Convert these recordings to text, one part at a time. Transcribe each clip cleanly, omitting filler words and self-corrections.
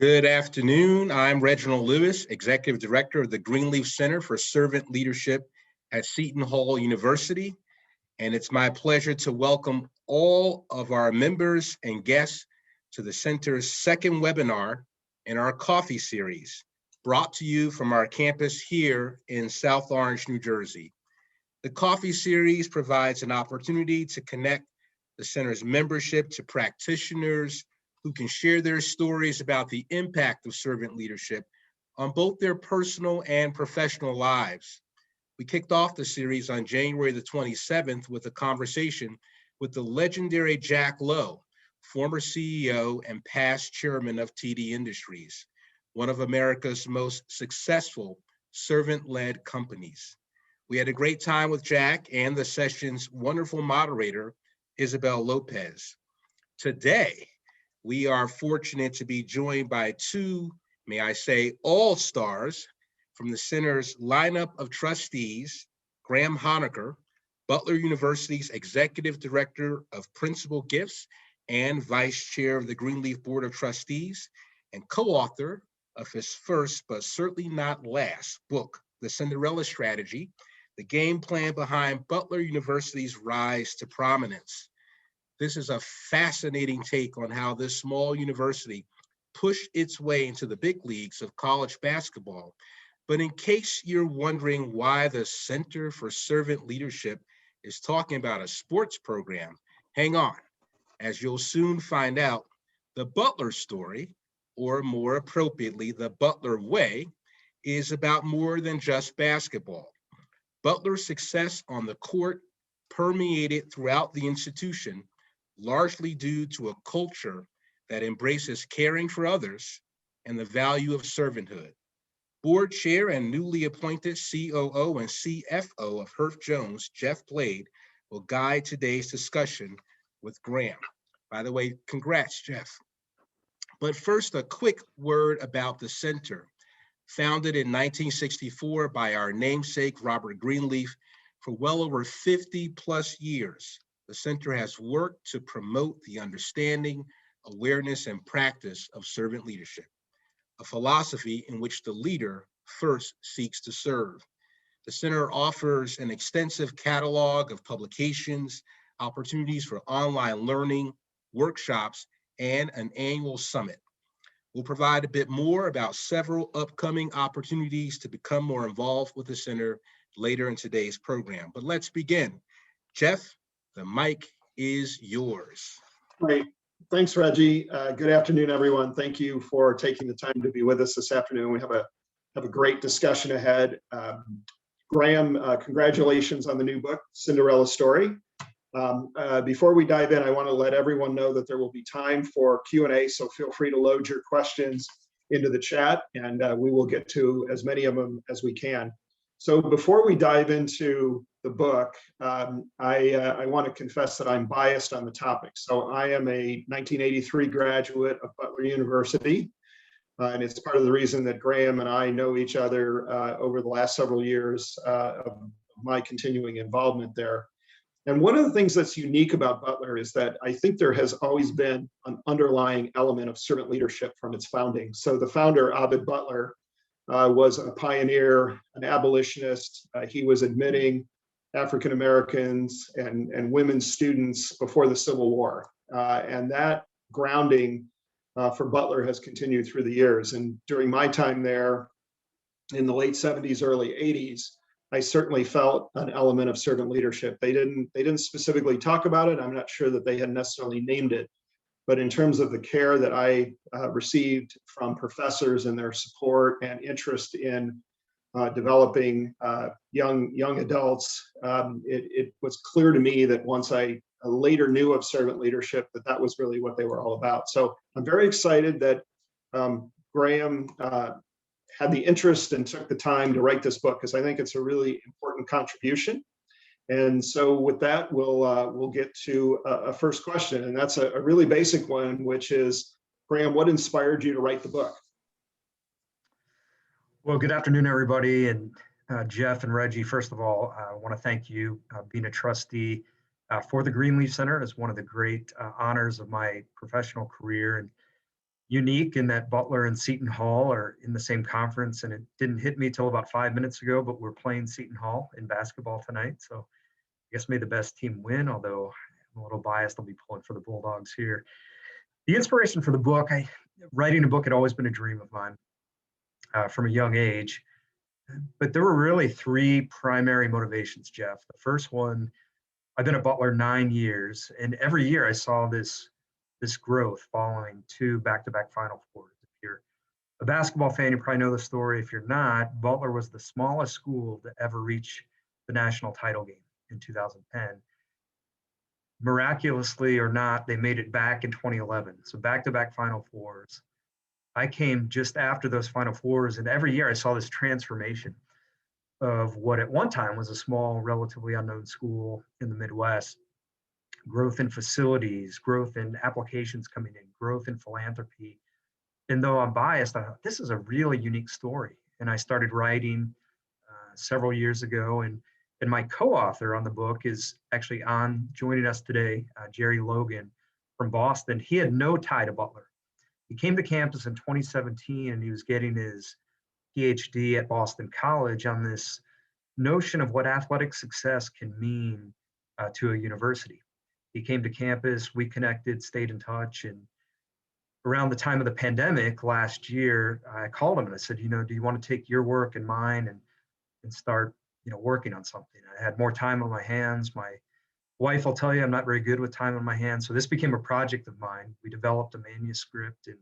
Good afternoon. I'm Reginald Lewis, Executive Director of the Greenleaf Center for Servant Leadership at Seton Hall University. And it's my pleasure to welcome all of our members and guests to the center's second webinar in our coffee series, brought to you from our campus here in South Orange, New Jersey. The coffee series provides an opportunity to connect the center's membership to practitioners who can share their stories about the impact of servant leadership on both their personal and professional lives. We kicked off the series on January the 27th with a conversation with the legendary Jack Lowe, former CEO and past chairman of TD Industries, one of America's most successful servant-led companies. We had a great time with Jack and the session's wonderful moderator, Isabel Lopez. Today, we are fortunate to be joined by two, may I say, all-stars from the center's lineup of trustees, Graham Honaker, Butler University's Executive Director of Principal Gifts and Vice Chair of the Greenleaf Board of Trustees, and co-author of his first, but certainly not last, book, The Cinderella Strategy, the game plan behind Butler University's rise to prominence. This is a fascinating take on how this small university pushed its way into the big leagues of college basketball. But in case you're wondering why the Center for Servant Leadership is talking about a sports program, hang on. As you'll soon find out, the Butler story, or more appropriately, the Butler way, is about more than just basketball. Butler's success on the court permeated throughout the institution, largely due to a culture that embraces caring for others and the value of servanthood. Board Chair and newly appointed COO and CFO of Herff Jones, Jeff Blade, will guide today's discussion with Graham. By the way, congrats, Jeff. But first, a quick word about the center. Founded in 1964 by our namesake, Robert Greenleaf, for well over 50 plus years, the center has worked to promote the understanding, awareness, and practice of servant leadership, a philosophy in which the leader first seeks to serve. The center offers an extensive catalog of publications, opportunities for online learning, workshops, and an annual summit. We'll provide a bit more about several upcoming opportunities to become more involved with the center later in today's program. But let's begin. Jeff, the mic is yours. Great. Thanks, Reggie. Good afternoon, everyone. Thank you for taking the time to be with us this afternoon. We have a great discussion ahead. Graham, congratulations on the new book, Cinderella Story. Before we dive in, I want to let everyone know that there will be time for Q&A, so feel free to load your questions into the chat, and we will get to as many of them as we can. So before we dive into the book, I want to confess that I'm biased on the topic. So I am a 1983 graduate of Butler University, and it's part of the reason that Graham and I know each other over the last several years of my continuing involvement there. And one of the things that's unique about Butler is that I think there has always been an underlying element of servant leadership from its founding. So the founder, Ovid Butler, was a pioneer, an abolitionist. He was admitting African Americans and women students before the Civil War. And that grounding for Butler has continued through the years. And during my time there in the late 70s, early 80s, I certainly felt an element of servant leadership. They didn't specifically talk about it. I'm not sure that they had necessarily named it. But in terms of the care that I received from professors and their support and interest in developing young adults, it was clear to me that once I later knew of servant leadership, that was really what they were all about. So I'm very excited that Graham had the interest and took the time to write this book, because I think it's a really important contribution. And so with that, we'll get to a first question, and that's a really basic one, which is, Graham, what inspired you to write the book? Well, good afternoon, everybody. And Jeff and Reggie, first of all, I want to thank you. Being a trustee for the Greenleaf Center is one of the great honors of my professional career. And unique in that Butler and Seton Hall are in the same conference, and it didn't hit me till about 5 minutes ago, but we're playing Seton Hall in basketball tonight. So I guess may the best team win, although I'm a little biased. I'll be pulling for the Bulldogs here. The inspiration for the book, writing a book had always been a dream of mine from a young age. But there were really three primary motivations, Jeff. The first one, I've been at Butler 9 years, and every year I saw this growth following two back-to-back Final Fours. If you're a basketball fan, you probably know the story. If you're not, Butler was the smallest school to ever reach the national title game in 2010. Miraculously or not, they made it back in 2011. So back-to-back Final Fours. I came just after those Final Fours, and every year I saw this transformation of what at one time was a small, relatively unknown school in the Midwest. Growth in facilities, growth in applications coming in, growth in philanthropy. And though I'm biased, I thought this is a really unique story. And I started writing several years ago, and my co-author on the book is actually joining us today, Jerry Logan from Boston. He had no tie to Butler. He came to campus in 2017, and he was getting his PhD at Boston College on this notion of what athletic success can mean to a university. He came to campus, we connected, stayed in touch, and around the time of the pandemic last year, I called him and I said, do you want to take your work and mine and start, working on something? I had more time on my hands. My wife will tell you I'm not very good with time on my hands. So this became a project of mine. We developed a manuscript, and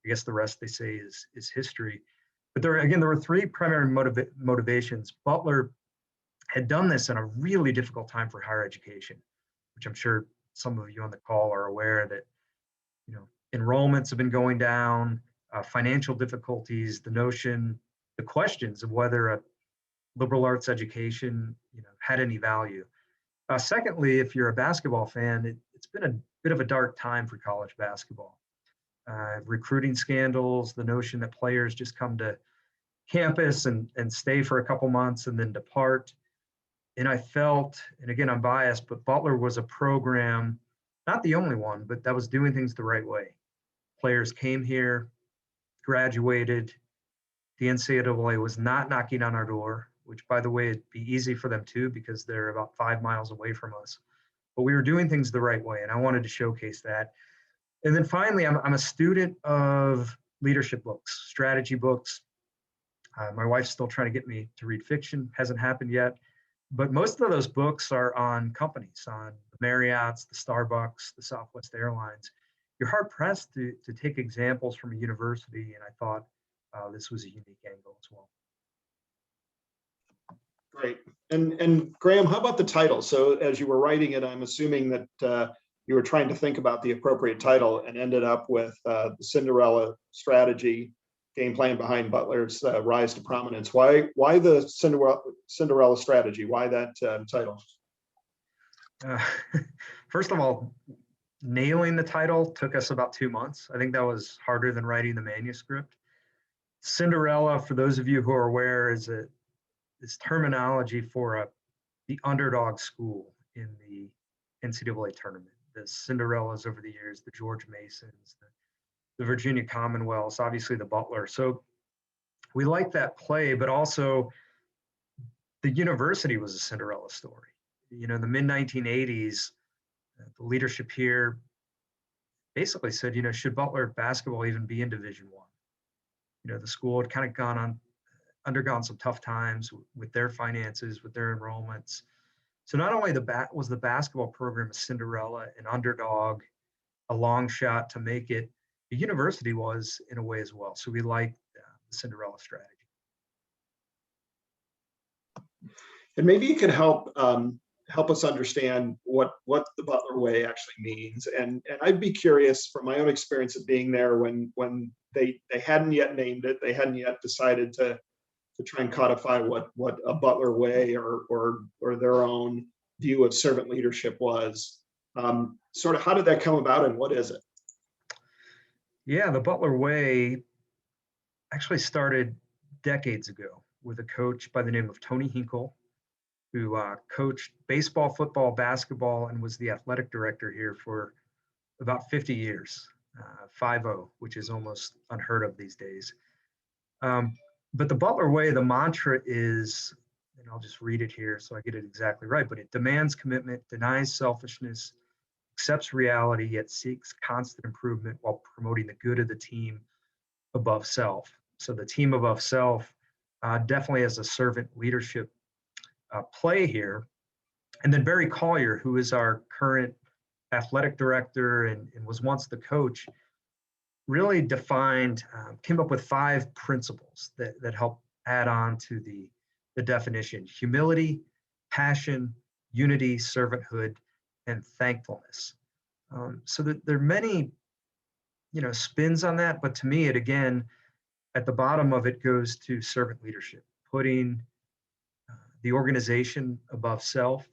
I guess the rest, they say, is history. But there were three primary motivations. Butler had done this in a really difficult time for higher education, which I'm sure some of you on the call are aware that, enrollments have been going down, financial difficulties, the questions of whether a liberal arts education, had any value. Secondly, if you're a basketball fan, it's been a bit of a dark time for college basketball. Recruiting scandals, the notion that players just come to campus and stay for a couple months and then depart. And I felt, and again, I'm biased, but Butler was a program, not the only one, but that was doing things the right way. Players came here, graduated. The NCAA was not knocking on our door, which, by the way, it'd be easy for them too, because they're about 5 miles away from us. But we were doing things the right way, and I wanted to showcase that. And then finally, I'm a student of leadership books, strategy books. My wife's still trying to get me to read fiction, hasn't happened yet. But most of those books are on companies, on the Marriotts, the Starbucks, the Southwest Airlines. You're hard pressed to take examples from a university, and I thought this was a unique angle as well. Great. And Graham, how about the title? So as you were writing it, I'm assuming that you were trying to think about the appropriate title and ended up with the Cinderella strategy, game plan behind Butler's rise to prominence. Why the Cinderella strategy? Why that title? First of all, nailing the title took us about 2 months. I think that was harder than writing the manuscript. Cinderella, for those of you who are aware, is terminology for the underdog school in the NCAA tournament. The Cinderellas over the years, the George Masons, the Virginia Commonwealths, obviously the Butler. So we like that play, but also the university was a Cinderella story. In the mid-1980s, the leadership here basically said, should Butler basketball even be in Division I? The school had kind of undergone some tough times with their finances, with their enrollments. So not only was the basketball program a Cinderella, an underdog, a long shot to make it, the university was in a way as well. So we liked the Cinderella strategy. And maybe you could help us understand what the Butler way actually means. And I'd be curious from my own experience of being there when they hadn't yet named it, they hadn't yet decided to try and codify what a Butler way or their own view of servant leadership was. Sort of how did that come about and what is it? Yeah, the Butler way actually started decades ago with a coach by the name of Tony Hinkle, who coached baseball, football, basketball, and was the athletic director here for about 50 years. 5-0, which is almost unheard of these days. But the Butler way, the mantra is, and I'll just read it here so I get it exactly right, but it demands commitment, denies selfishness, accepts reality, yet seeks constant improvement while promoting the good of the team above self. So the team above self definitely has a servant leadership play here. And then Barry Collier, who is our current athletic director and was once the coach, really defined, came up with 5 principles that help add on to the definition: humility, passion, unity, servanthood, and thankfulness. So that there are many, spins on that, but to me, it again, at the bottom of it goes to servant leadership, putting the organization above self,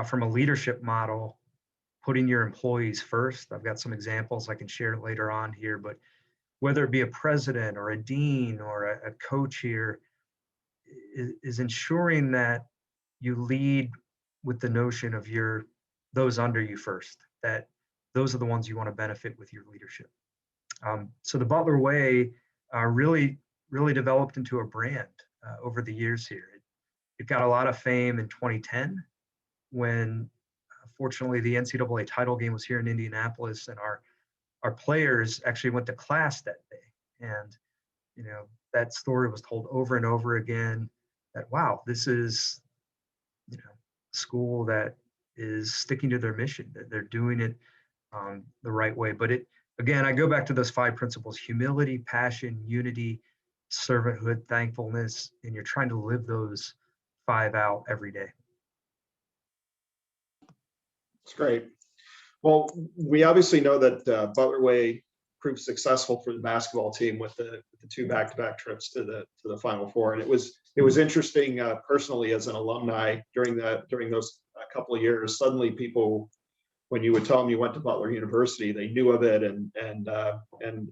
from a leadership model, putting your employees first. I've got some examples I can share later on here, but whether it be a president or a dean or a coach here, is ensuring that you lead with the notion of those under you first, that those are the ones you want to benefit with your leadership. So the Butler way really developed into a brand over the years here. It got a lot of fame in 2010 when, fortunately, the NCAA title game was here in Indianapolis, and our players actually went to class that day. And, that story was told over and over again that, wow, this is, a school that is sticking to their mission, that they're doing it the right way. But again, I go back to those 5 principles: humility, passion, unity, servanthood, thankfulness, and you're trying to live those 5 out every day. It's great. Well, we obviously know that Butler Way proved successful for the basketball team with the 2 back-to-back trips to the Final Four, and it was interesting personally as an alumni during those couple of years. Suddenly, people, when you would tell them you went to Butler University, they knew of it, and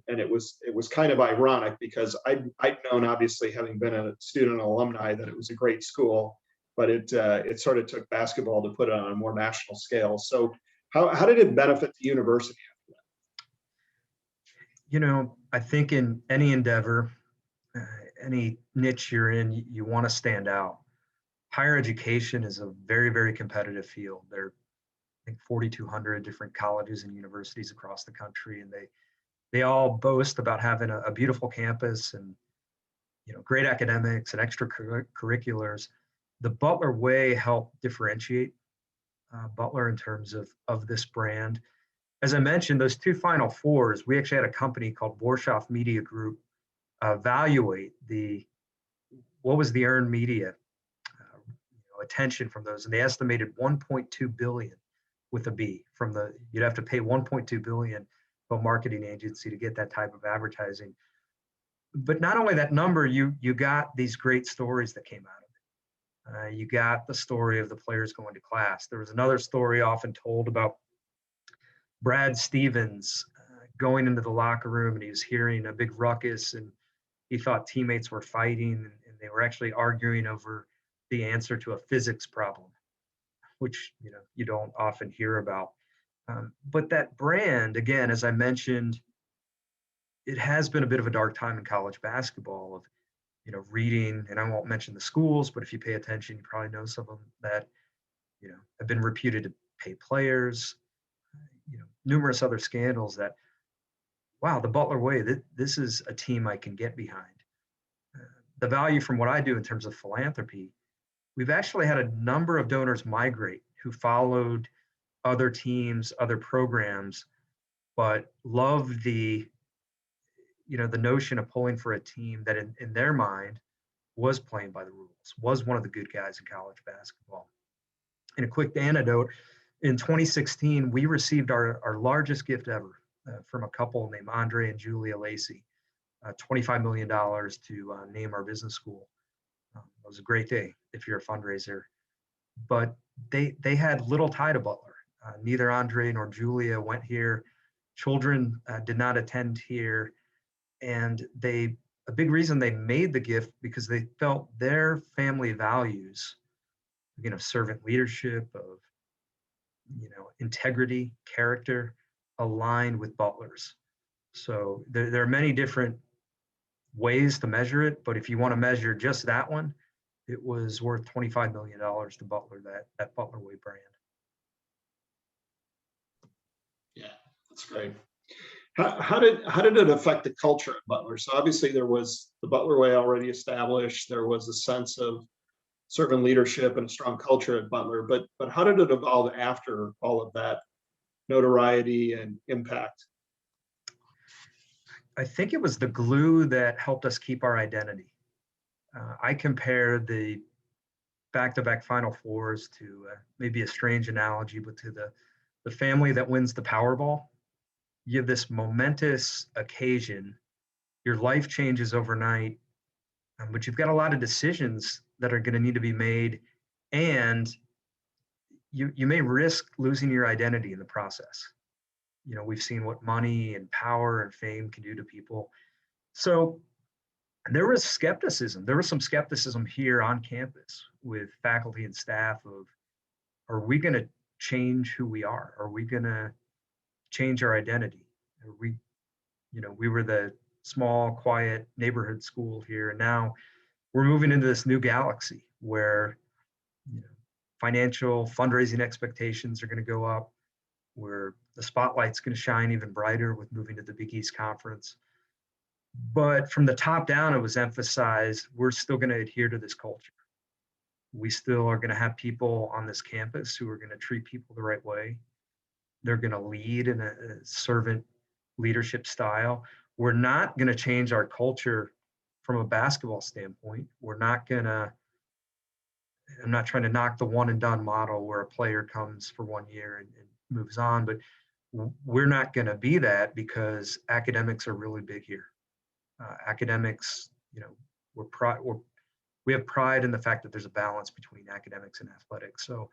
it was kind of ironic because I'd known, obviously, having been a student and alumni, that it was a great school, but it sort of took basketball to put it on a more national scale. So how did it benefit the university? I think in any endeavor, any niche you're in, you want to stand out. Higher education is a very, very competitive field. There are, I think, 4,200 different colleges and universities across the country, and they all boast about having a beautiful campus and great academics and extracurriculars. The Butler way helped differentiate Butler in terms of this brand. As I mentioned, those 2 Final Fours, we actually had a company called Borshoff Media Group evaluate what was the earned media attention from those, and they estimated 1.2 billion with a B. You'd have to pay 1.2 billion to a marketing agency to get that type of advertising. But not only that number, you got these great stories that came out of it. You got the story of the players going to class. There was another story often told about Brad Stevens going into the locker room, and he was hearing a big ruckus, and he thought teammates were fighting, and they were actually arguing over the answer to a physics problem, which you don't often hear about. But that brand, again, as I mentioned, it has been a bit of a dark time in college basketball of reading, and I won't mention the schools, but if you pay attention, you probably know some of them that have been reputed to pay players, numerous other scandals that, wow, the Butler way, this is a team I can get behind. The value from what I do in terms of philanthropy, we've actually had a number of donors migrate who followed other teams, other programs, but loved the notion of pulling for a team that in their mind was playing by the rules, was one of the good guys in college basketball. And a quick anecdote, in 2016, we received our largest gift ever from a couple named Andre and Julia Lacey, $25 million to name our business school. It was a great day if you're a fundraiser. But they had little tie to Butler. Neither Andre nor Julia went here. Children did not attend here. And a big reason they made the gift because they felt their family values, servant leadership, of integrity, character, aligned with Butler's. So there are many different ways to measure it, but if you want to measure just that one, it was worth $25 million to Butler, that Butler Way brand. Yeah, that's great. How did it affect the culture at Butler? So obviously there was the Butler Way already established. There was a sense of servant leadership and a strong culture at Butler, but how did it evolve after all of that notoriety and impact? I think it was the glue that helped us keep our identity. I compare the back-to-back Final Fours to maybe a strange analogy, but to the family that wins the Powerball. You have this momentous occasion, your life changes overnight, but you've got a lot of decisions that are going to need to be made, and you may risk losing your identity in the process. You know, we've seen what money and power and fame can do to people. So there was skepticism. There was some skepticism here on campus with faculty and staff of, are we going to change who we are? Are we going to change our identity? Are we, you know, we were the small, quiet neighborhood school here, and now we're moving into this new galaxy where, you know, financial fundraising expectations are going to go up, where the spotlight's going to shine even brighter with moving to the Big East Conference. But from the top down, it was emphasized, we're still going to adhere to this culture. We still are going to have people on this campus who are going to treat people the right way. They're going to lead in a servant leadership style. We're not going to change our culture from a basketball standpoint. We're not going to, I'm not trying to knock the one and done model where a player comes for 1 year and moves on, but we're not going to be that, because academics are really big here. Academics, you know, we have pride in the fact that there's a balance between academics and athletics. So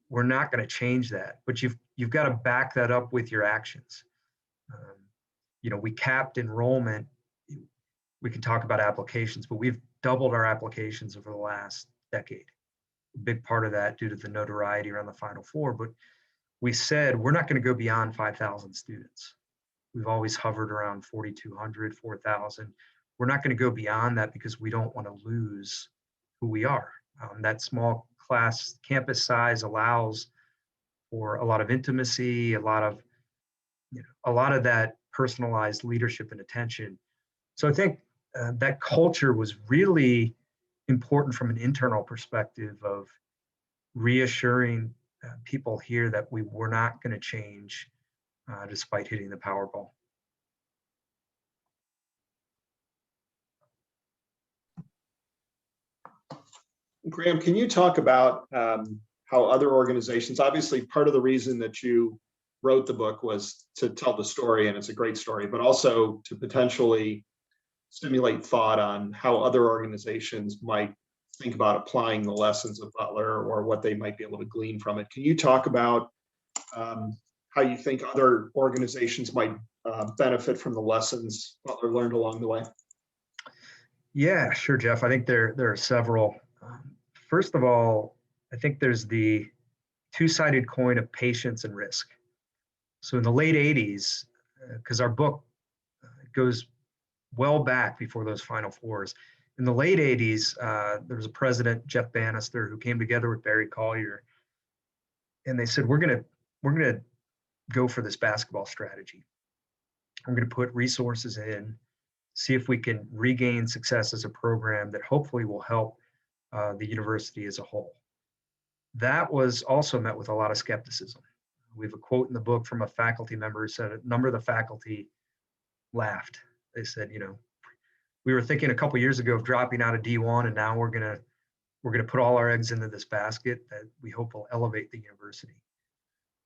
we're not going to change that, but you've got to back that up with your actions. You know, we capped enrollment. We can talk about applications, but we've doubled our applications over the last decade. A big part of that due to the notoriety around the Final Four, but we said we're not going to go beyond 5,000 students. We've always hovered around 4,200, 4,000. We're not going to go beyond that because we don't want to lose who we are. That small class campus size allows for a lot of intimacy, a lot of that personalized leadership and attention. So I think that culture was really important from an internal perspective of reassuring people here that we were not going to change despite hitting the Powerball. Graham, can you talk about how other organizations, obviously part of the reason that you wrote the book was to tell the story, and it's a great story, but also to potentially stimulate thought on how other organizations might think about applying the lessons of Butler or what they might be able to glean from it. Can you talk about how you think other organizations might benefit from the lessons Butler learned along the way? Yeah, sure, Jeff. I think there are several. First of all, I think there's the two-sided coin of patience and risk. So in the late 80s, because our book goes well back before those Final Fours, in the late 80s, there was a president, Jeff Bannister, who came together with Barry Collier, and they said, we're gonna go for this basketball strategy. We're gonna put resources in, see if we can regain success as a program that hopefully will help the university as a whole. That was also met with a lot of skepticism. We have a quote in the book from a faculty member who said a number of the faculty laughed. They said, you know, we were thinking a couple years ago of dropping out of D1, and now we're gonna put all our eggs into this basket that we hope will elevate the university.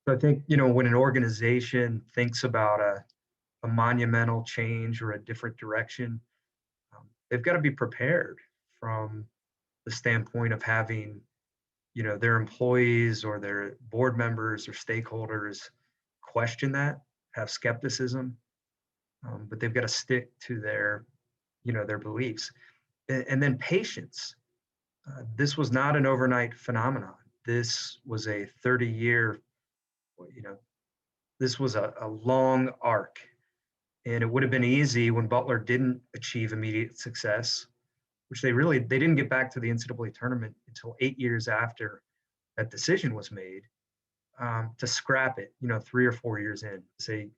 So I think, you know, when an organization thinks about a monumental change or a different direction, they've got to be prepared from the standpoint of having, you know, their employees or their board members or stakeholders question that, have skepticism, but they've got to stick to their, you know, their beliefs. And then patience. This was not an overnight phenomenon. This was a 30-year, you know, this was a long arc. And it would have been easy when Butler didn't achieve immediate success, which they didn't get back to the NCAA tournament until 8 years after that decision was made, to scrap it, 3 or 4 years in, say,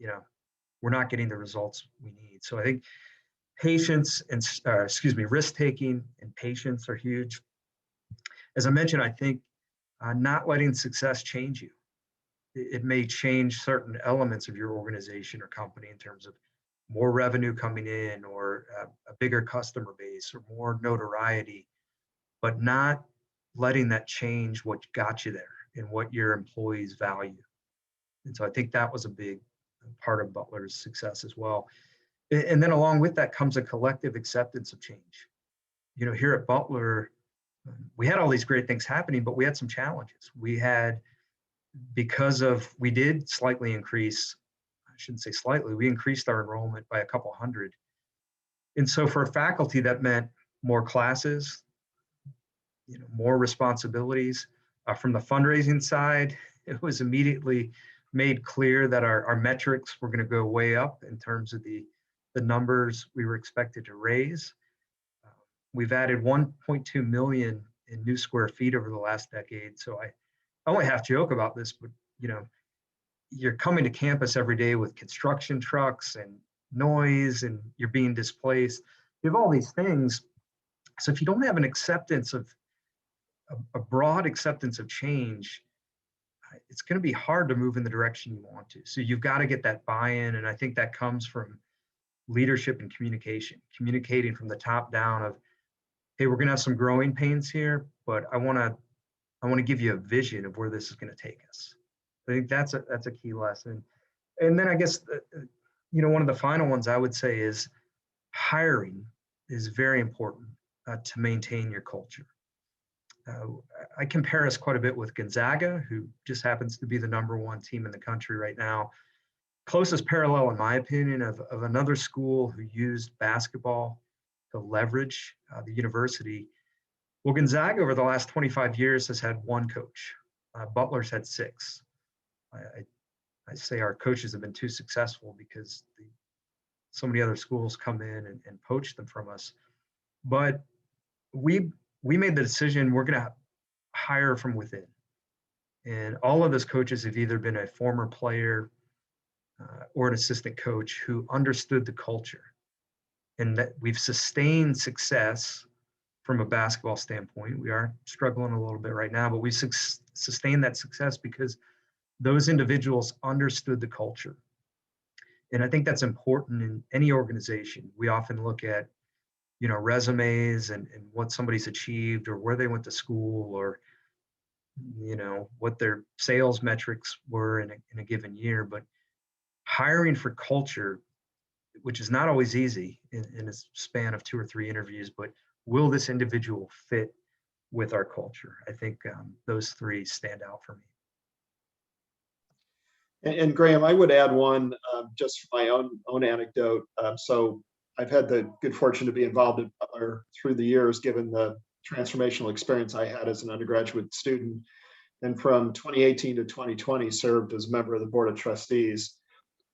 we're not getting the results we need. So I think patience and, risk taking and patience are huge. As I mentioned, I think not letting success change you. It may change certain elements of your organization or company in terms of more revenue coming in, or a bigger customer base, or more notoriety, but not letting that change what got you there and what your employees value. And so I think that was a big part of Butler's success as well. And then along with that comes a collective acceptance of change. Here at Butler, we had all these great things happening, but we had some challenges. We did slightly increase, I shouldn't say slightly, we increased our enrollment by a couple hundred. And so for faculty, that meant more classes, more responsibilities. From the fundraising side, it was immediately made clear that our metrics were going to go way up in terms of the numbers we were expected to raise. We've added 1.2 million in new square feet over the last decade. So I only half joke about this, but you're coming to campus every day with construction trucks and noise, and you're being displaced. You have all these things. So if you don't have an acceptance of a broad acceptance of change, it's going to be hard to move in the direction you want to. So you've got to get that buy-in. And I think that comes from leadership and communicating from the top down of, hey, we're going to have some growing pains here, but I want to give you a vision of where this is going to take us. I think that's a key lesson. And then I guess, one of the final ones I would say is hiring is very important to maintain your culture. I compare us quite a bit with Gonzaga, who just happens to be the #1 team in the country right now. Closest parallel, in my opinion, of another school who used basketball to leverage the university. Well, Gonzaga over the last 25 years has had one coach. Butler's had 6. I say our coaches have been too successful because so many other schools come in and poach them from us. But we made the decision we're going to hire from within. And all of those coaches have either been a former player or an assistant coach who understood the culture. And that we've sustained success from a basketball standpoint. We are struggling a little bit right now, but we sustained that success because those individuals understood the culture. And I think that's important in any organization. We often look at, resumes and what somebody's achieved, or where they went to school, or, what their sales metrics were in a given year. But hiring for culture, which is not always easy in a span of 2 or 3 interviews, but will this individual fit with our culture? I think those 3 stand out for me. And Graham, I would add one, just my own anecdote. So I've had the good fortune to be involved in Butler through the years, given the transformational experience I had as an undergraduate student. And from 2018 to 2020, served as a member of the Board of Trustees.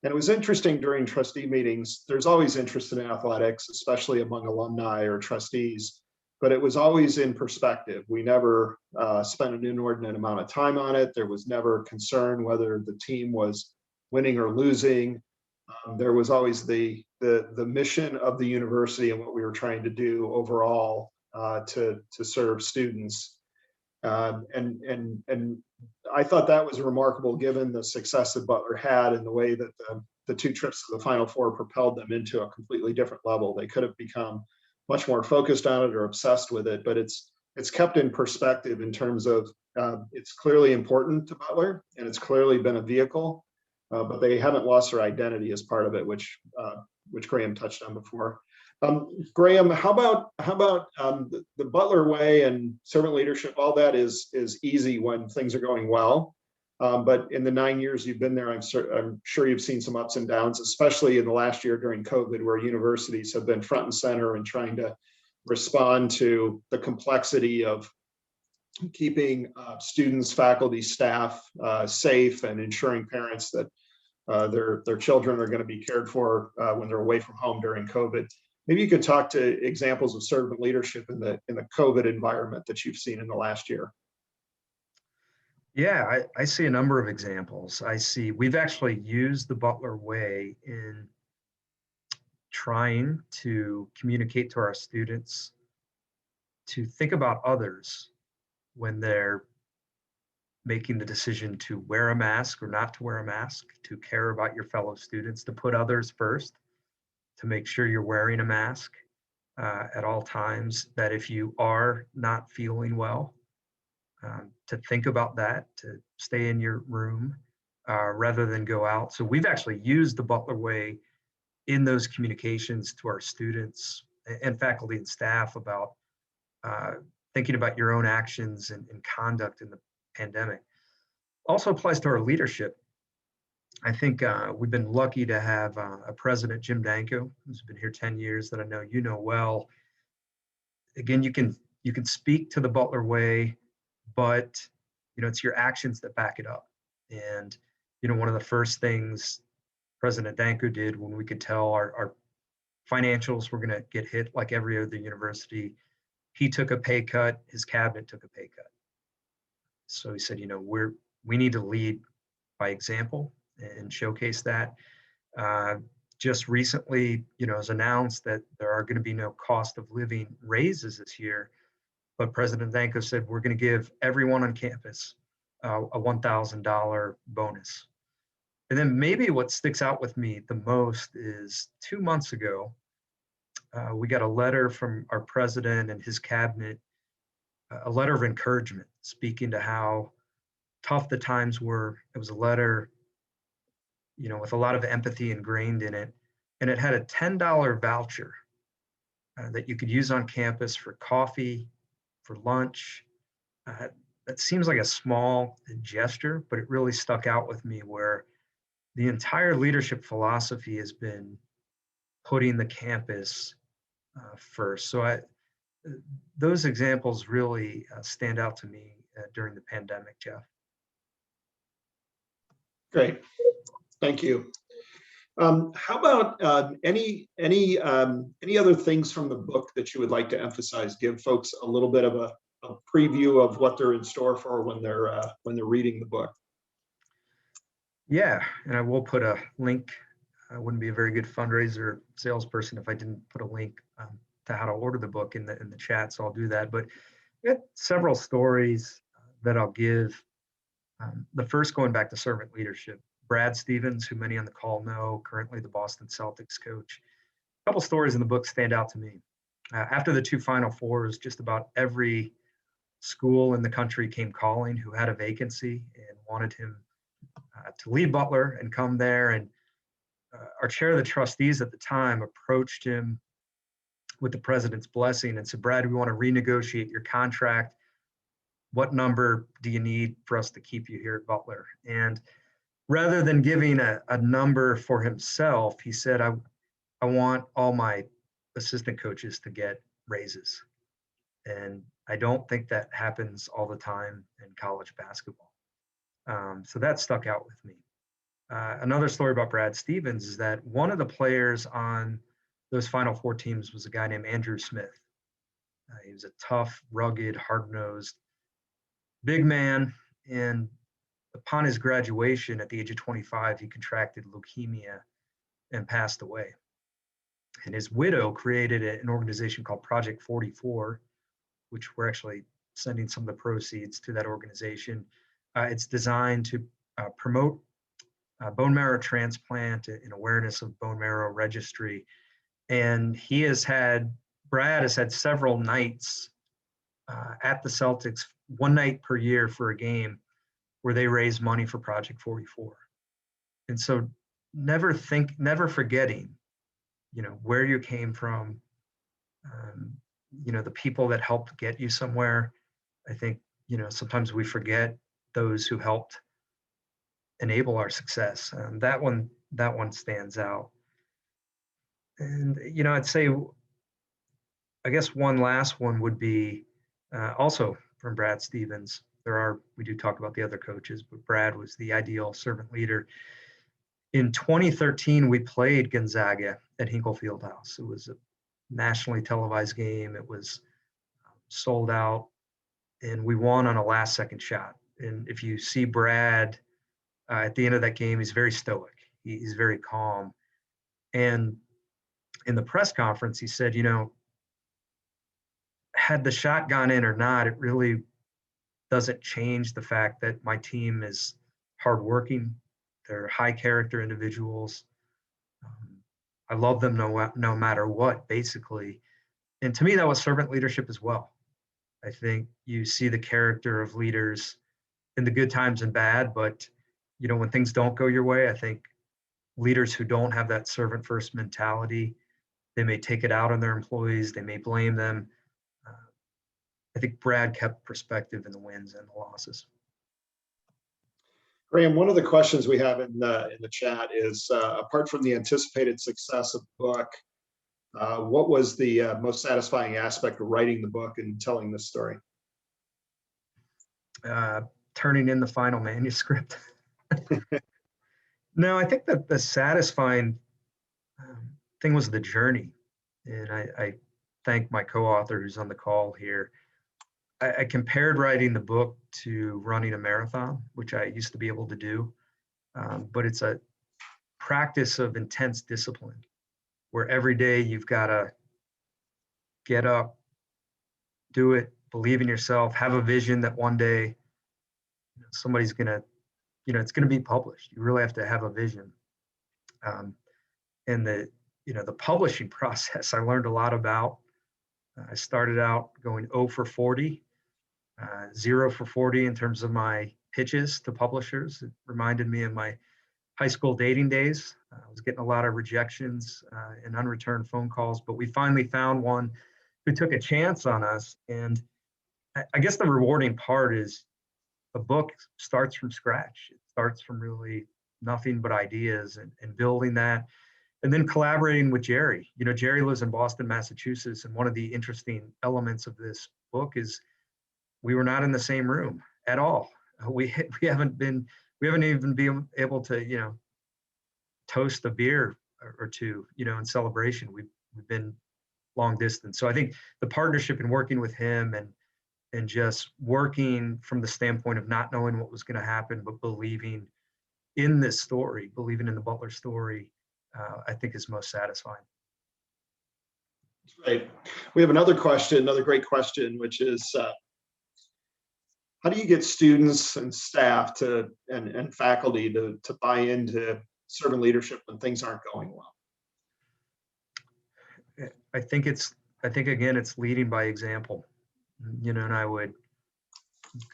And it was interesting during trustee meetings, there's always interest in athletics, especially among alumni or trustees, but it was always in perspective. We never spent an inordinate amount of time on it. There was never concern whether the team was winning or losing. There was always the mission of the university and what we were trying to do overall to serve students. And I thought that was remarkable given the success that Butler had and the way that the 2 trips to the Final Four propelled them into a completely different level. They could have become much more focused on it or obsessed with it, but it's kept in perspective in terms of it's clearly important to Butler and it's clearly been a vehicle, but they haven't lost their identity as part of it, which Graham touched on before. Graham, how about the Butler way and servant leadership? All that is easy when things are going well, but in the 9 years you've been there, I'm sure you've seen some ups and downs, especially in the last year during COVID, where universities have been front and center in trying to respond to the complexity of keeping students, faculty, staff safe, and ensuring parents that their children are going to be cared for when they're away from home during COVID. Maybe you could talk to examples of servant leadership in the COVID environment that you've seen in the last year. Yeah, I see a number of examples. We've actually used the Butler way in trying to communicate to our students to think about others when they're making the decision to wear a mask or not to wear a mask, to care about your fellow students, to put others first, to make sure you're wearing a mask at all times, that if you are not feeling well, to think about that, to stay in your room rather than go out. So we've actually used the Butler way in those communications to our students and faculty and staff about thinking about your own actions and conduct in the pandemic. Also applies to our leadership. I think we've been lucky to have a president, Jim Danko, who's been here 10 years, that I know you know well. Again, you can speak to the Butler way, but it's your actions that back it up. And one of the first things President Danko did when we could tell our financials were going to get hit like every other university, he took a pay cut, his cabinet took a pay cut. So he said, we need to lead by example and showcase that. Just recently, it was announced that there are going to be no cost of living raises this year, but President Danko said we're going to give everyone on campus a $1,000 bonus. And then maybe what sticks out with me the most is 2 months ago, we got a letter from our president and his cabinet, a letter of encouragement, speaking to how tough the times were. It was a letter, with a lot of empathy ingrained in it. And it had a $10 voucher that you could use on campus for coffee, for lunch. That seems like a small gesture, but it really stuck out with me, where the entire leadership philosophy has been putting the campus first. So those examples really stand out to me during the pandemic, Jeff. Great, thank you. How about any other things from the book that you would like to emphasize? Give folks a little bit of a preview of what they're in store for when they're reading the book. Yeah, and I will put a link. I wouldn't be a very good fundraiser salesperson if I didn't put a link to how to order the book in the chat, so I'll do that. But we got several stories that I'll give. The first, going back to servant leadership. Brad Stevens, who many on the call know, currently the Boston Celtics coach. A couple stories in the book stand out to me. After the 2 Final Fours, just about every school in the country came calling who had a vacancy and wanted him to leave Butler and come there. And our chair of the trustees at the time approached him with the president's blessing and said, Brad, we want to renegotiate your contract. What number do you need for us to keep you here at Butler? And rather than giving a number for himself, he said, I want all my assistant coaches to get raises. And I don't think that happens all the time in college basketball. So that stuck out with me. Another story about Brad Stevens is that one of the players on those Final Four teams was a guy named Andrew Smith. He was a tough, rugged, hard-nosed, big man. And upon his graduation at the age of 25, he contracted leukemia and passed away. And his widow created an organization called Project 44, which we're actually sending some of the proceeds to that organization. It's designed to promote bone marrow transplant and awareness of bone marrow registry. And Brad has had several nights at the Celtics, one night per year for a game, where they raise money for Project 44. And so never forgetting, where you came from, the people that helped get you somewhere. I think, sometimes we forget those who helped enable our success. That one stands out. And, I'd say, I guess one last one would be also from Brad Stevens. We do talk about the other coaches, but Brad was the ideal servant leader. In 2013, we played Gonzaga at Hinkle Fieldhouse. It was a nationally televised game. It was sold out, and we won on a last-second shot. And if you see Brad at the end of that game, he's very stoic. He's very calm. And in the press conference, he said, had the shot gone in or not, it really doesn't change the fact that my team is hardworking. They're high character individuals. I love them no matter what, basically. And to me, that was servant leadership as well. I think you see the character of leaders in the good times and bad, but when things don't go your way, I think leaders who don't have that servant first mentality, they may take it out on their employees, they may blame them. I think Brad kept perspective in the wins and the losses. Graham, one of the questions we have in the chat is, apart from the anticipated success of the book, what was the most satisfying aspect of writing the book and telling this story? Turning in the final manuscript. No, I think that the satisfying thing was the journey. And I thank my co-author who's on the call here. I compared writing the book to running a marathon, which I used to be able to do. But it's a practice of intense discipline where every day you've got to get up, do it, believe in yourself, have a vision that one day somebody's going to, it's going to be published. You really have to have a vision. And the publishing process, I learned a lot about. I started out going 0 for 40, 0 for 40 in terms of my pitches to publishers. It reminded me of my high school dating days. I was getting a lot of rejections and unreturned phone calls, but we finally found one who took a chance on us. And I guess the rewarding part is a book starts from scratch. It starts from really nothing but ideas and building that. And then collaborating with Jerry. Jerry lives in Boston, Massachusetts. And one of the interesting elements of this book is we were not in the same room at all. We haven't even been able to, toast a beer or two, in celebration. We've been long distance. So I think the partnership and working with him and just working from the standpoint of not knowing what was going to happen, but believing in this story, believing in the Butler story, I think is most satisfying. Right. We have another great question, which is, how do you get students and staff and faculty to buy into servant leadership when things aren't going well? I think again, it's leading by example, and I would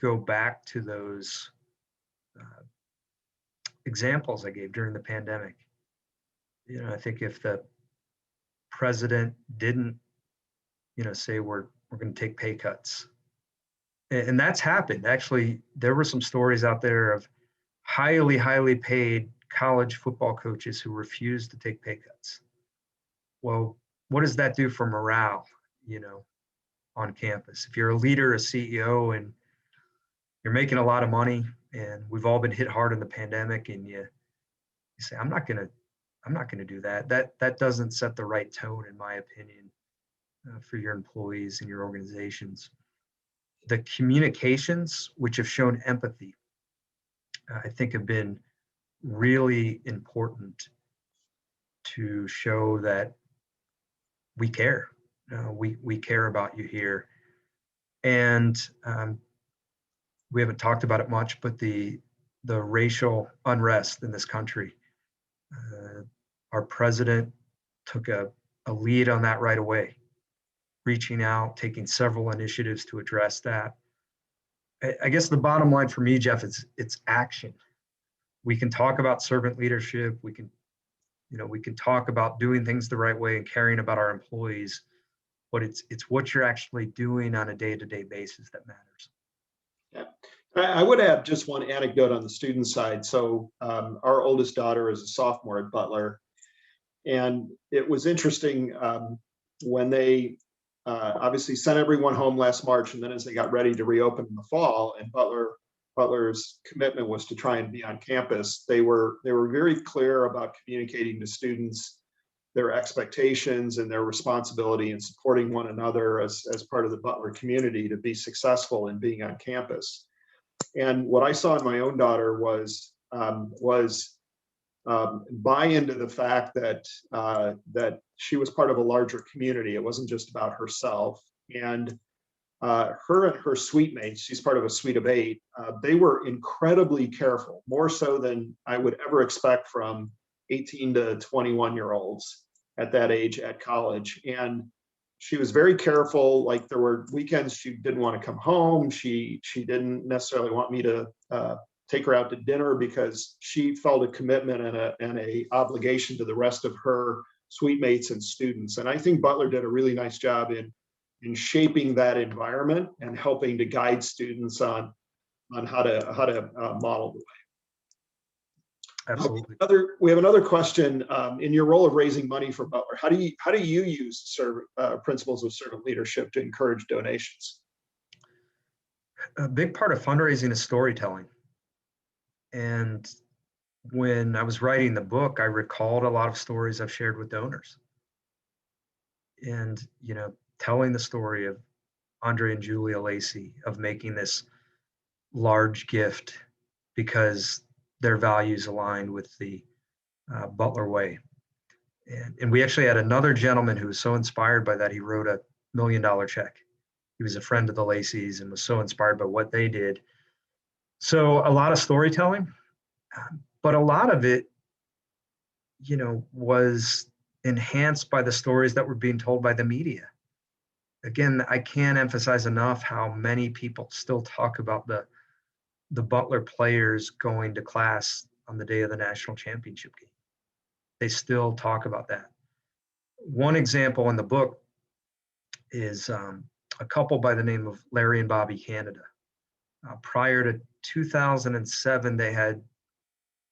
go back to those examples I gave during the pandemic. I think if the president didn't, say we're going to take pay cuts, and that's happened. Actually, there were some stories out there of highly paid college football coaches who refused to take pay cuts. Well, what does that do for morale, on campus? If you're a leader, a CEO, and you're making a lot of money, and we've all been hit hard in the pandemic, and you say, I'm not gonna do that. That doesn't set the right tone, in my opinion, for your employees and your organizations. The communications, which have shown empathy, I think have been really important to show that we care. We care about you here. And we haven't talked about it much, but the racial unrest in this country, our president took a lead on that right away, reaching out, taking several initiatives to address that. I guess the bottom line for me, Jeff, is it's action. We can talk about servant leadership. We can talk about doing things the right way and caring about our employees, but it's what you're actually doing on a day-to-day basis that matters. Yeah, I would add just one anecdote on the student side. So our oldest daughter is a sophomore at Butler, and it was interesting when they obviously sent everyone home last March, and then as they got ready to reopen in the fall, and Butler Butler's commitment was to try and be on campus, they were very clear about communicating to students their expectations and their responsibility in supporting one another as part of the Butler community to be successful in being on campus. And what I saw in my own daughter was buy into the fact that that she was part of a larger community. It wasn't just about herself. And her and her suite mates, she's part of a suite of 8, they were incredibly careful, more so than I would ever expect from 18 to 21-year-olds at that age at college. And she was very careful. Like, there were weekends she didn't want to come home. She didn't necessarily want me to take her out to dinner because she felt a commitment and a obligation to the rest of her suite mates and students. And I think Butler did a really nice job in shaping that environment and helping to guide students on how to model the way. Absolutely. We have another question. In your role of raising money for Butler, how do you use principles of servant leadership to encourage donations? A big part of fundraising is storytelling. And when I was writing the book, I recalled a lot of stories I've shared with donors. And, telling the story of Andre and Julia Lacey, of making this large gift because their values aligned with the Butler way. And we actually had another gentleman who was so inspired by that, he wrote $1 million check. He was a friend of the Lacey's and was so inspired by what they did. So a lot of storytelling, but a lot of it, was enhanced by the stories that were being told by the media. Again, I can't emphasize enough how many people still talk about the Butler players going to class on the day of the national championship game. They still talk about that. One example in the book is a couple by the name of Larry and Bobby Canada. Prior to 2007, they had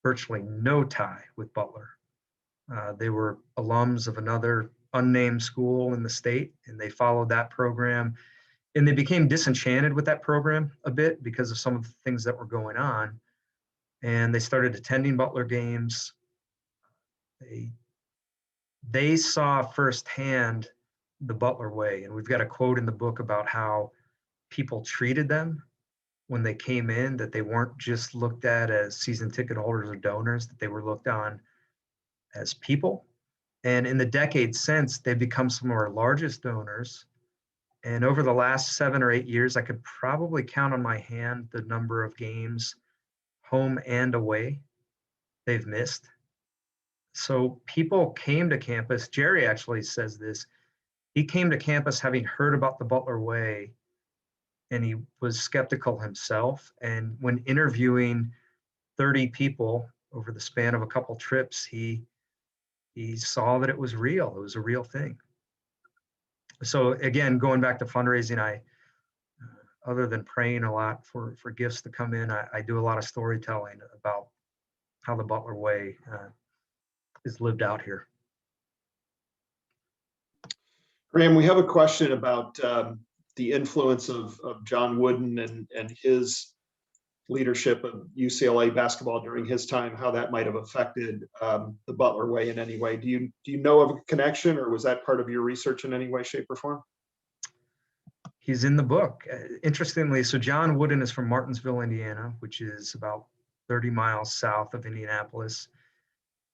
virtually no tie with Butler. They were alums of another unnamed school in the state, and they followed that program. And they became disenchanted with that program a bit because of some of the things that were going on. And they started attending Butler games. They saw firsthand the Butler way. And we've got a quote in the book about how people treated them when they came in, that they weren't just looked at as season ticket holders or donors, that they were looked on as people. And in the decades since, they've become some of our largest donors. And over the last 7 or 8 years, I could probably count on my hand the number of games, home and away, they've missed. So people came to campus. Jerry actually says this. He came to campus having heard about the Butler way, and he was skeptical himself. And when interviewing 30 people over the span of a couple trips, he saw that it was real. It was a real thing. So again, going back to fundraising, other than praying a lot for gifts to come in, I do a lot of storytelling about how the Butler way is lived out here. Graham, we have a question about the influence of John Wooden and his leadership of UCLA basketball during his time, how that might have affected the Butler way in any way. Do you know of a connection, or was that part of your research in any way, shape, or form? He's in the book. Interestingly, so John Wooden is from Martinsville, Indiana, which is about 30 miles south of Indianapolis.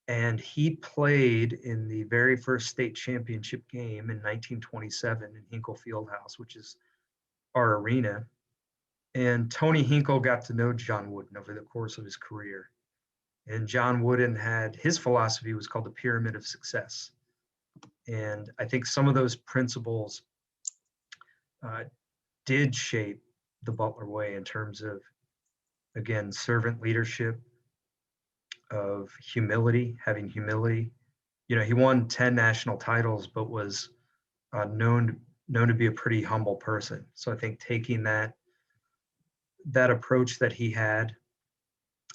And he played in the very first state championship game in 1927 in Hinkle Fieldhouse, which is our arena. And Tony Hinkle got to know John Wooden over the course of his career. And John Wooden had, his philosophy was called the pyramid of success. And I think some of those principles did shape the Butler way in terms of, again, servant leadership, of humility, having humility. He won 10 national titles, but was known to be a pretty humble person. So I think taking that approach that he had,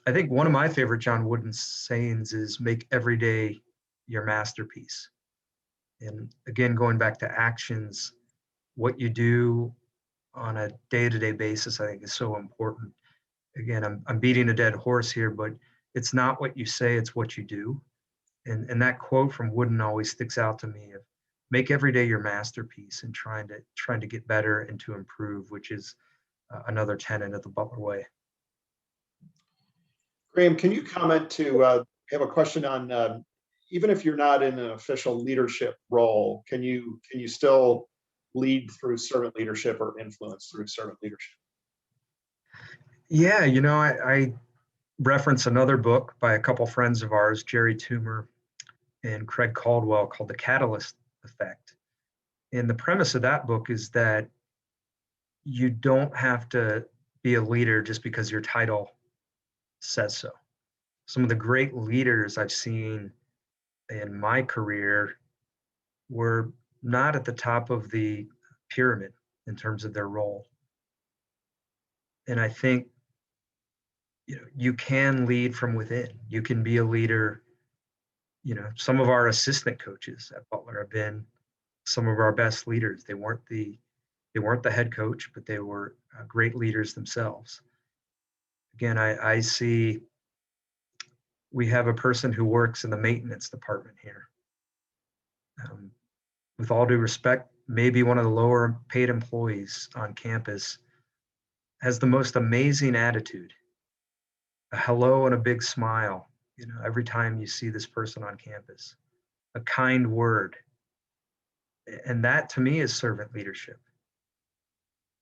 I think one of my favorite John Wooden sayings is make every day your masterpiece. And again, going back to actions, what you do on a day-to-day basis, I think is so important. again, I'm beating a dead horse here, but it's not what you say, it's what you do. And that quote from Wooden always sticks out to me of make every day your masterpiece and trying to get better and to improve, which is another tenet of the Butler way. Graham, can you comment to, have a question on, even if you're not in an official leadership role, can you still lead through servant leadership or influence through servant leadership? Yeah, I reference another book by a couple friends of ours, Jerry Toomer and Craig Caldwell, called The Catalyst Effect. And the premise of that book is that you don't have to be a leader just because your title says so. Some of the great leaders I've seen in my career were not at the top of the pyramid in terms of their role. And I think you can lead from within. You can be a leader. Some of our assistant coaches at Butler have been some of our best leaders. They weren't the head coach, but they were great leaders themselves. Again, I see we have a person who works in the maintenance department here. With all due respect, maybe one of the lower paid employees on campus, has the most amazing attitude, a hello and a big smile, every time you see this person on campus, a kind word. And that to me is servant leadership.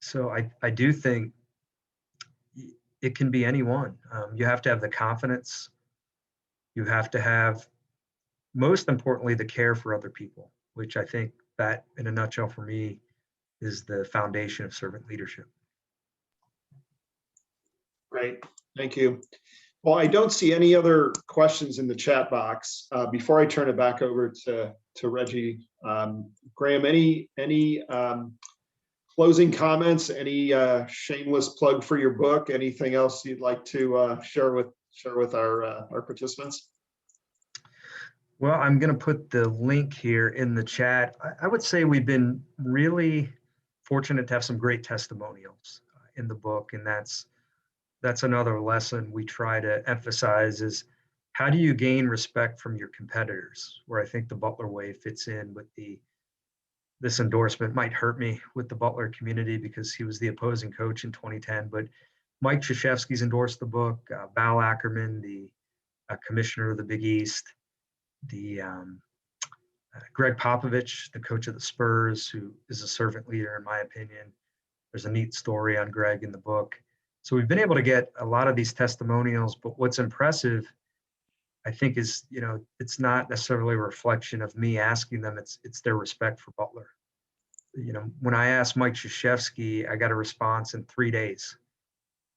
So I do think it can be anyone. You have to have the confidence. You have to have, most importantly, the care for other people, which I think that in a nutshell for me is the foundation of servant leadership. Great, thank you. Well, I don't see any other questions in the chat box. Before I turn it back over to Reggie, Graham, any closing comments? Any shameless plug for your book? Anything else you'd like to share with our participants? Well, I'm going to put the link here in the chat. I would say we've been really fortunate to have some great testimonials in the book, and that's another lesson we try to emphasize is how do you gain respect from your competitors, where I think the Butler way fits in with this endorsement might hurt me with the Butler community because he was the opposing coach in 2010, but Mike Krzyzewski's endorsed the book, Val Ackerman, the commissioner of the Big East, the Greg Popovich, the coach of the Spurs, who is a servant leader, in my opinion. There's a neat story on Greg in the book. So we've been able to get a lot of these testimonials, but what's impressive, I think, is, it's not necessarily a reflection of me asking them, it's their respect for Butler. When I asked Mike Krzyzewski, I got a response in 3 days.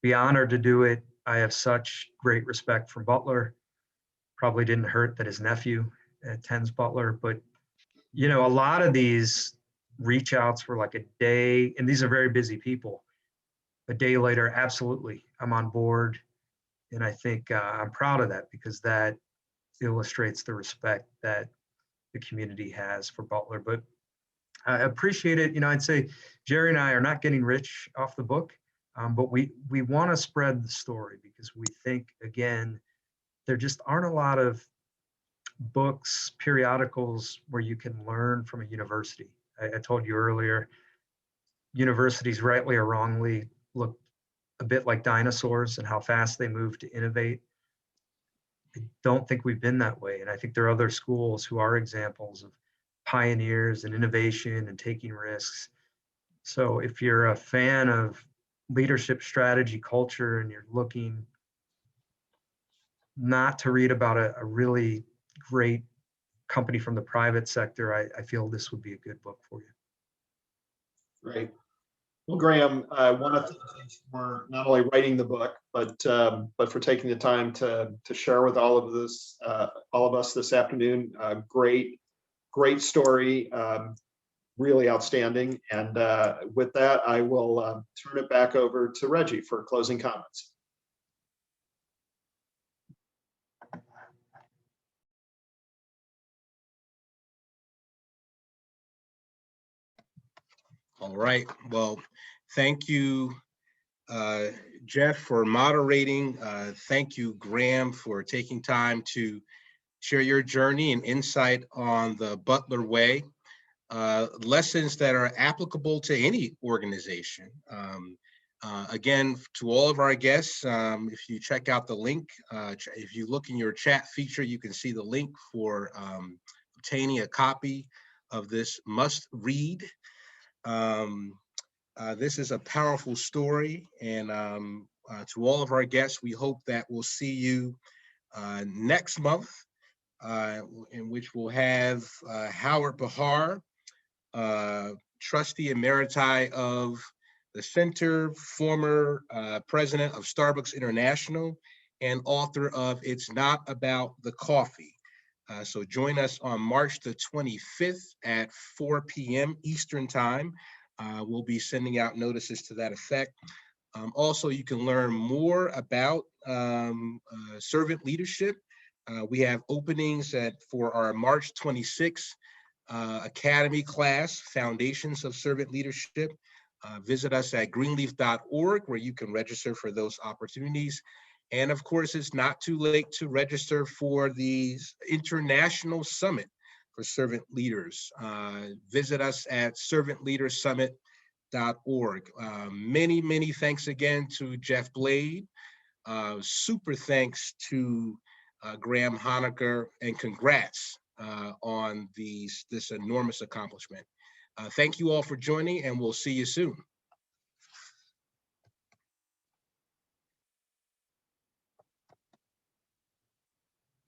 Be honored to do it. I have such great respect for Butler. Probably didn't hurt that his nephew attends Butler, but a lot of these reach outs were like a day, and these are very busy people. A day later, absolutely, I'm on board. And I think I'm proud of that because that illustrates the respect that the community has for Butler. But I appreciate it. I'd say Jerry and I are not getting rich off the book, but we want to spread the story because we think, again, there just aren't a lot of books, periodicals where you can learn from a university. I told you earlier, universities, rightly or wrongly, look a bit like dinosaurs and how fast they move to innovate. I don't think we've been that way. And I think there are other schools who are examples of pioneers and innovation and taking risks. So if you're a fan of leadership strategy culture and you're looking not to read about a really great company from the private sector, I feel this would be a good book for you. Great. Well, Graham, I want to thank you for not only writing the book, but for taking the time to share with all of us this afternoon. Great story, really outstanding. And with that, I will turn it back over to Reggie for closing comments. All right. Well, thank you, Jeff, for moderating. Thank you, Graham, for taking time to share your journey and insight on the Butler Way. Lessons that are applicable to any organization. Again, to all of our guests, if you check out the link, if you look in your chat feature, you can see the link for obtaining a copy of this must read. This is a powerful story, and to all of our guests, we hope that we'll see you next month, in which we'll have Howard Bahar, trustee emeriti of the center, former president of Starbucks International, and author of It's Not About the Coffee. So join us on March the 25th at 4 p.m. Eastern Time. We'll be sending out notices to that effect. Also, you can learn more about servant leadership. We have openings for our March 26th Academy class, Foundations of Servant Leadership. Visit us at greenleaf.org, where you can register for those opportunities. And of course, it's not too late to register for the International Summit for Servant Leaders. Visit us at servantleadersummit.org. Many thanks again to Jeff Blade. Super thanks to Graham Honaker, and congrats on this enormous accomplishment. Thank you all for joining, and we'll see you soon.